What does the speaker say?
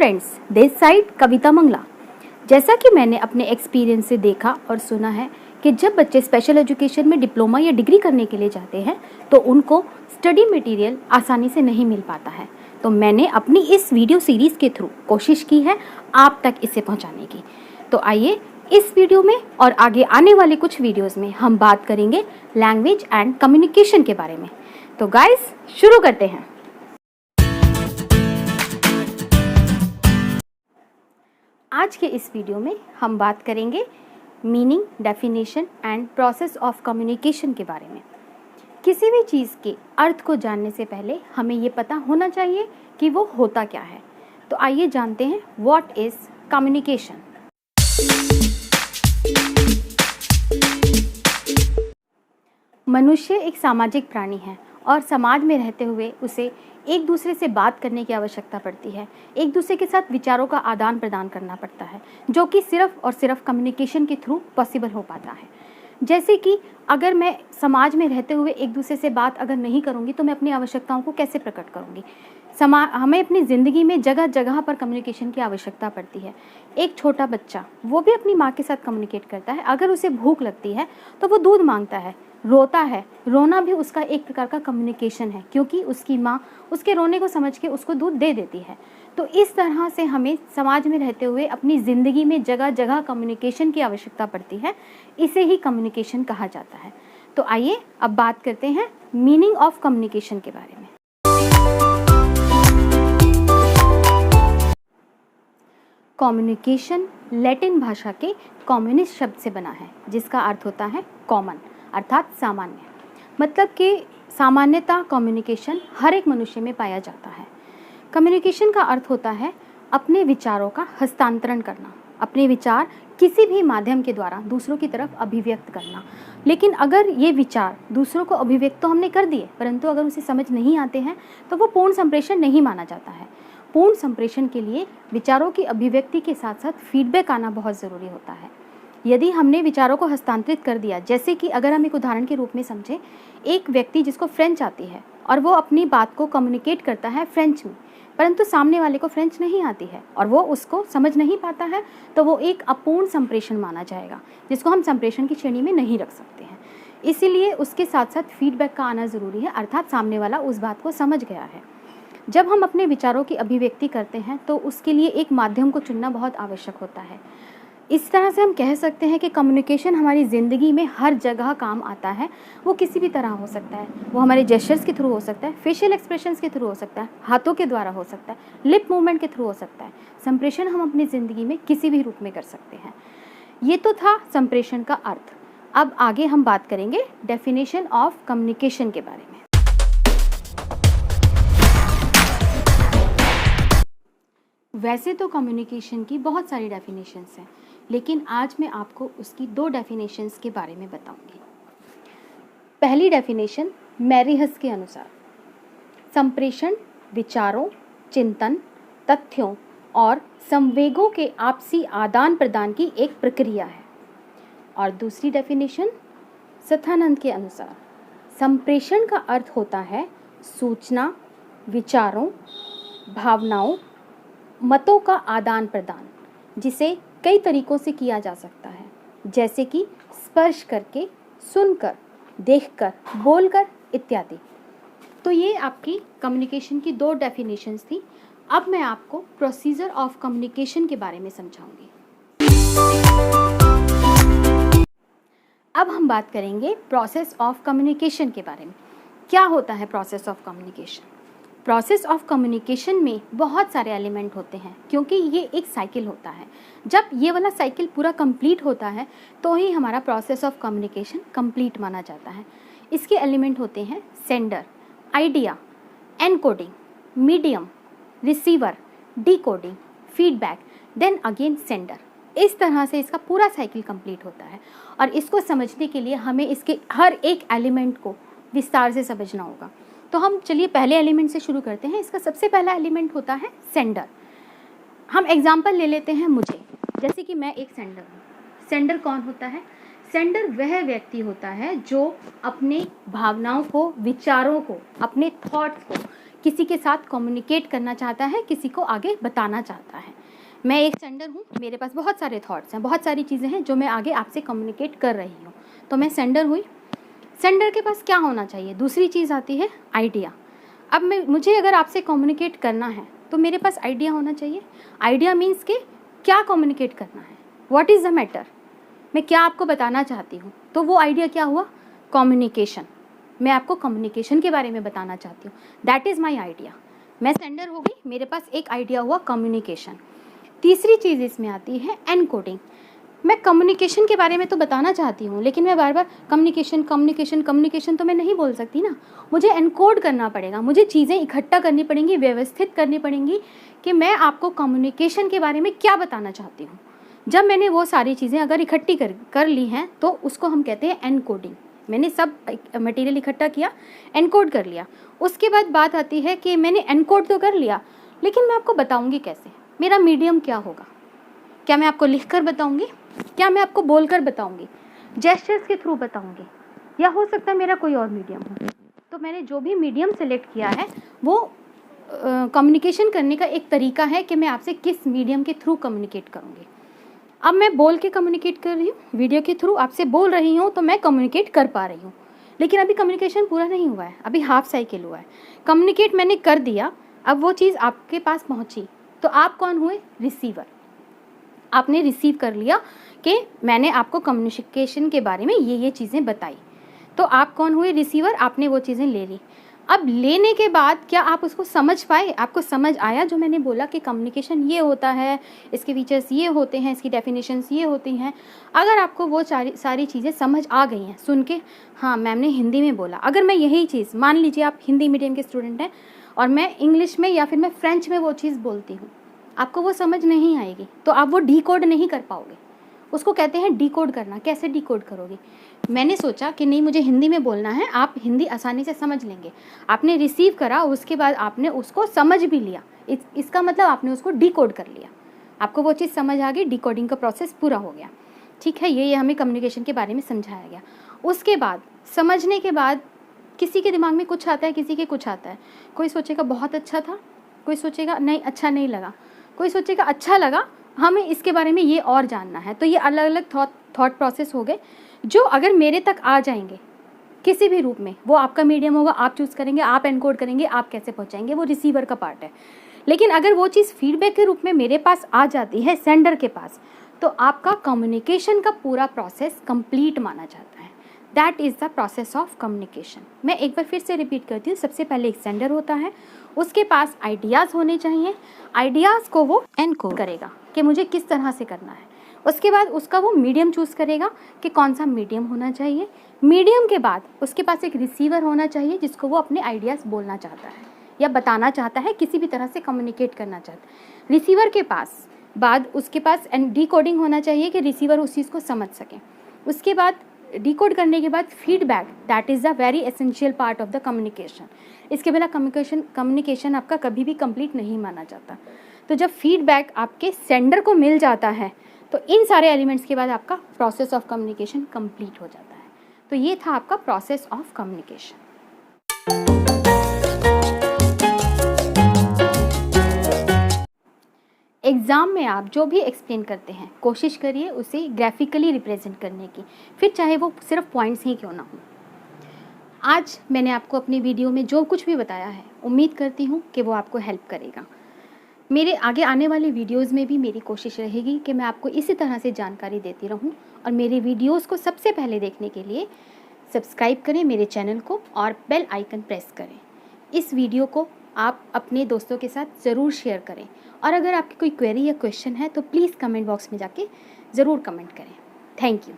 Friends, this side कविता मंगला। जैसा कि मैंने अपने एक्सपीरियंस से देखा और सुना है कि जब बच्चे स्पेशल एजुकेशन में डिप्लोमा या डिग्री करने के लिए जाते हैं तो उनको स्टडी मटेरियल आसानी से नहीं मिल पाता है। तो मैंने अपनी इस वीडियो सीरीज़ के थ्रू कोशिश की है आप तक इसे पहुंचाने की। तो आइए इस वीडियो में और आगे आने वाले कुछ वीडियोस में हम बात करेंगे लैंग्वेज एंड कम्युनिकेशन के बारे में। तो गाइस, शुरू करते हैं। आज के इस वीडियो में हम बात करेंगे meaning, definition and process of communication के बारे में। किसी भी चीज़ के अर्थ को जानने से पहले हमें ये पता होना चाहिए कि वो होता क्या है। तो आइए जानते हैं व्हाट इज़ कम्युनिकेशन। मनुष्य एक सामाजिक प्राणी है और समाज में रहते हुए उसे एक दूसरे से बात करने की आवश्यकता पड़ती है। एक दूसरे के साथ विचारों का आदान प्रदान करना पड़ता है, जो कि सिर्फ और सिर्फ कम्युनिकेशन के थ्रू पॉसिबल हो पाता है। जैसे कि अगर मैं समाज में रहते हुए एक दूसरे से बात अगर नहीं करूँगी तो मैं अपनी आवश्यकताओं को कैसे प्रकट करूँगी। हमें अपनी ज़िंदगी में जगह जगह पर कम्युनिकेशन की आवश्यकता पड़ती है। एक छोटा बच्चा वो भी अपनी माँ के साथ कम्युनिकेट करता है। अगर उसे भूख लगती है तो वो दूध मांगता है, रोता है। रोना भी उसका एक प्रकार का कम्युनिकेशन है, क्योंकि उसकी माँ उसके रोने को समझ के उसको दूध दे देती है। तो इस तरह से हमें समाज में रहते हुए अपनी ज़िंदगी में जगह जगह कम्युनिकेशन की आवश्यकता पड़ती है। इसे ही कम्युनिकेशन कहा जाता है। तो आइए अब बात करते हैं मीनिंग ऑफ कम्युनिकेशन के बारे में। कम्युनिकेशन लैटिन भाषा के कम्युनिस्ट शब्द से बना है, जिसका अर्थ होता है कॉमन, अर्थात सामान्य। मतलब कि सामान्यता कम्युनिकेशन हर एक मनुष्य में पाया जाता है। कम्युनिकेशन का अर्थ होता है अपने विचारों का हस्तांतरण करना, अपने विचार किसी भी माध्यम के द्वारा दूसरों की तरफ अभिव्यक्त करना। लेकिन अगर ये विचार दूसरों को अभिव्यक्त तो हमने कर दिए, परंतु अगर उसे समझ नहीं आते हैं तो वो पूर्ण संप्रेषण नहीं माना जाता है। पूर्ण संप्रेषण के लिए विचारों की अभिव्यक्ति के साथ साथ फीडबैक आना बहुत ज़रूरी होता है। यदि हमने विचारों को हस्तांतरित कर दिया, जैसे कि अगर हम एक उदाहरण के रूप में समझें, एक व्यक्ति जिसको फ्रेंच आती है और वो अपनी बात को कम्युनिकेट करता है फ्रेंच में, परंतु सामने वाले को फ्रेंच नहीं आती है और वो उसको समझ नहीं पाता है, तो वो एक अपूर्ण संप्रेषण माना जाएगा, जिसको हम संप्रेषण की श्रेणी में नहीं रख सकते हैं। इसीलिए उसके साथ साथ फीडबैक का आना ज़रूरी है, अर्थात सामने वाला उस बात को समझ गया है। जब हम अपने विचारों की अभिव्यक्ति करते हैं तो उसके लिए एक माध्यम को चुनना बहुत आवश्यक होता है। इस तरह से हम कह सकते हैं कि कम्युनिकेशन हमारी ज़िंदगी में हर जगह काम आता है। वो किसी भी तरह हो सकता है, वो हमारे जेस्चर्स के थ्रू हो सकता है, फेशियल एक्सप्रेशंस के थ्रू हो सकता है, हाथों के द्वारा हो सकता है, लिप मूवमेंट के थ्रू हो सकता है। संप्रेषण हम अपनी ज़िंदगी में किसी भी रूप में कर सकते हैं। ये तो था संप्रेषण का अर्थ। अब आगे हम बात करेंगे डेफिनेशन ऑफ कम्युनिकेशन के बारे में। वैसे तो कम्युनिकेशन की बहुत सारी डेफिनेशंस हैं, लेकिन आज मैं आपको उसकी 2 डेफिनेशंस के बारे में बताऊंगी। पहली डेफिनेशन मैरिहस के अनुसार संप्रेषण विचारों, चिंतन, तथ्यों और संवेगों के आपसी आदान प्रदान की एक प्रक्रिया है। और दूसरी डेफिनेशन सथानंद के अनुसार संप्रेषण का अर्थ होता है सूचना, विचारों, भावनाओं, मतों का आदान प्रदान, जिसे कई तरीकों से किया जा सकता है, जैसे कि स्पर्श करके, सुनकर, देखकर, बोलकर इत्यादि। तो ये आपकी कम्युनिकेशन की 2 डेफिनेशंस थी। अब मैं आपको प्रोसीजर ऑफ कम्युनिकेशन के बारे में समझाऊंगी। अब हम बात करेंगे प्रोसेस ऑफ कम्युनिकेशन के बारे में। क्या होता है process of communication? Process of communication में बहुत सारे एलिमेंट होते हैं, क्योंकि ये एक साइकिल होता है। जब ये वाला साइकिल पूरा कंप्लीट होता है तो ही हमारा प्रोसेस ऑफ कम्युनिकेशन कंप्लीट माना जाता है। इसके एलिमेंट होते हैं sender, idea, encoding, medium, receiver, decoding, feedback, then again sender. इस तरह से इसका पूरा साइकिल कंप्लीट होता है और इसको समझने के लिए हमें इसके हर एक एलिमेंट को विस्तार से समझना होगा। तो हम चलिए पहले एलिमेंट से शुरू करते हैं। इसका सबसे पहला एलिमेंट होता है सेंडर। हम एग्जाम्पल ले लेते हैं मुझे, जैसे कि मैं एक सेंडर हूँ। सेंडर कौन होता है? सेंडर वह व्यक्ति होता है जो अपने भावनाओं को, विचारों को, अपने थॉट्स को किसी के साथ कम्युनिकेट करना चाहता है, किसी को आगे बताना चाहता है। मैं एक सेंडर हूँ, मेरे पास बहुत सारे थॉट्स हैं, बहुत सारी चीज़ें हैं जो मैं आगे आपसे कम्युनिकेट कर रही हूँ, तो मैं सेंडर हुई। सेंडर के पास क्या होना चाहिए? दूसरी चीज़ आती है आइडिया। अब मुझे अगर आपसे कम्युनिकेट करना है तो मेरे पास आइडिया होना चाहिए। आइडिया मीन्स कि क्या कम्युनिकेट करना है, व्हाट इज़ द मैटर, मैं क्या आपको बताना चाहती हूँ। तो वो आइडिया क्या हुआ? कम्युनिकेशन। मैं आपको कम्युनिकेशन के बारे में बताना चाहती हूँ, दैट इज़ माई आइडिया। मैं सेंडर हो गई, मेरे पास एक आइडिया हुआ कम्युनिकेशन। तीसरी चीज़ इसमें आती है एनकोडिंग। मैं कम्युनिकेशन के बारे में तो बताना चाहती हूँ, लेकिन मैं बार बार कम्युनिकेशन कम्युनिकेशन कम्युनिकेशन तो मैं नहीं बोल सकती ना, मुझे एनकोड करना पड़ेगा, मुझे चीज़ें इकट्ठा करनी पड़ेंगी, व्यवस्थित करनी पड़ेंगी कि मैं आपको कम्युनिकेशन के बारे में क्या बताना चाहती हूँ। जब मैंने वो सारी चीज़ें अगर इकट्ठी कर ली हैं तो उसको हम कहते हैं एनकोडिंग। मैंने सब मटेरियल इकट्ठा किया, एनकोड कर लिया। उसके बाद बात आती है कि मैंने एनकोड तो कर लिया, लेकिन मैं आपको बताऊँगी कैसे, मेरा मीडियम क्या होगा। क्या मैं आपको लिख कर बताऊँगी, क्या मैं आपको बोल कर बताऊँगी, जेस्चर्स के थ्रू बताऊँगी, या हो सकता है मेरा कोई और मीडियम हो। तो मैंने जो भी मीडियम सेलेक्ट किया है वो कम्युनिकेशन करने का एक तरीका है कि मैं आपसे किस मीडियम के थ्रू कम्युनिकेट करूँगी। अब मैं बोल के कम्युनिकेट कर रही हूँ, वीडियो के थ्रू आपसे बोल रही हूँ, तो मैं कम्युनिकेट कर पा रही हूँ, लेकिन अभी कम्युनिकेशन पूरा नहीं हुआ है, अभी हाफ साइकिल हुआ है। कम्युनिकेट मैंने कर दिया, अब वो चीज़ आपके पास पहुँची, तो आप कौन हुए? रिसीवर। आपने रिसीव कर लिया कि मैंने आपको कम्युनिकेशन के बारे में ये चीज़ें बताई, तो आप कौन हुए? रिसीवर। आपने वो चीज़ें ले ली। अब लेने के बाद क्या आप उसको समझ पाए? आपको समझ आया जो मैंने बोला कि कम्युनिकेशन ये होता है, इसके फीचर्स ये होते हैं, इसकी डेफिनेशंस ये होती हैं। अगर आपको वो सारी चीज़ें समझ आ गई हैं सुन के, हाँ मैम ने हिंदी में बोला, अगर मैं यही चीज़, मान लीजिए आप हिंदी मीडियम के स्टूडेंट हैं और मैं इंग्लिश में या फिर मैं फ्रेंच में वो चीज़ बोलती हूँ, आपको वो समझ नहीं आएगी, तो आप वो डिकोड नहीं कर पाओगे। उसको कहते हैं डिकोड करना। कैसे डिकोड करोगे? मैंने सोचा कि नहीं, मुझे हिंदी में बोलना है, आप हिंदी आसानी से समझ लेंगे। आपने रिसीव करा, उसके बाद आपने उसको समझ भी लिया, इसका मतलब आपने उसको डिकोड कर लिया, आपको वो चीज़ समझ आ गई, डिकोडिंग का प्रोसेस पूरा हो गया। ठीक है, ये हमें कम्युनिकेशन के बारे में समझाया गया। उसके बाद समझने के बाद किसी के दिमाग में कुछ आता है, किसी के कुछ आता है। कोई सोचेगा बहुत अच्छा था, कोई सोचेगा नहीं अच्छा नहीं लगा, कोई सोचेगा अच्छा लगा, हमें इसके बारे में ये और जानना है। तो ये अलग अलग थॉट प्रोसेस हो गए, जो अगर मेरे तक आ जाएंगे किसी भी रूप में, वो आपका मीडियम होगा, आप चूज़ करेंगे, आप एनकोड करेंगे, आप कैसे पहुंचाएंगे, वो रिसीवर का पार्ट है। लेकिन अगर वो चीज़ फीडबैक के रूप में मेरे पास आ जाती है, सेंडर के पास, तो आपका कम्युनिकेशन का पूरा प्रोसेस कंप्लीट माना जाता है। That is the process of communication. मैं एक बार फिर से रिपीट करती हूँ। सबसे पहले एक सेंडर होता है, उसके पास आइडियाज़ होने चाहिए, आइडियाज़ को वो एनकोड करेगा कि मुझे किस तरह से करना है। उसके बाद उसका वो मीडियम चूज़ करेगा कि कौन सा मीडियम होना चाहिए। मीडियम के बाद उसके पास एक रिसीवर होना चाहिए जिसको वो अपने आइडियाज़ बोलना चाहता है या बताना चाहता है, किसी भी तरह से कम्युनिकेट करना चाहता है। रिसीवर के पास बाद उसके पास डिकोडिंग होना चाहिए कि रिसीवर उस चीज़ को समझ सके। उसके बाद डिकोड करने के बाद feedback, that is the very essential part of the communication. इसके बिना कम्युनिकेशन आपका कभी भी कंप्लीट नहीं माना जाता। तो जब फीडबैक आपके सेंडर को मिल जाता है तो इन सारे एलिमेंट्स के बाद आपका प्रोसेस ऑफ कम्युनिकेशन कंप्लीट हो जाता है। तो ये था आपका प्रोसेस ऑफ कम्युनिकेशन। एग्ज़ाम में आप जो भी एक्सप्लेन करते हैं, कोशिश करिए उसे ग्राफिकली रिप्रेजेंट करने की, फिर चाहे वो सिर्फ पॉइंट्स ही क्यों ना हो। आज मैंने आपको अपनी वीडियो में जो कुछ भी बताया है, उम्मीद करती हूँ कि वो आपको हेल्प करेगा। मेरे आगे आने वाले वीडियोस में भी मेरी कोशिश रहेगी कि मैं आपको इसी तरह से जानकारी देती रहूं। और मेरे वीडियोस को सबसे पहले देखने के लिए सब्सक्राइब करें मेरे चैनल को और बेल आइकन प्रेस करें। इस वीडियो को आप अपने दोस्तों के साथ ज़रूर शेयर करें, और अगर आपकी कोई क्वेरी या क्वेश्चन है तो प्लीज़ कमेंट बॉक्स में जाके ज़रूर कमेंट करें। Thank you.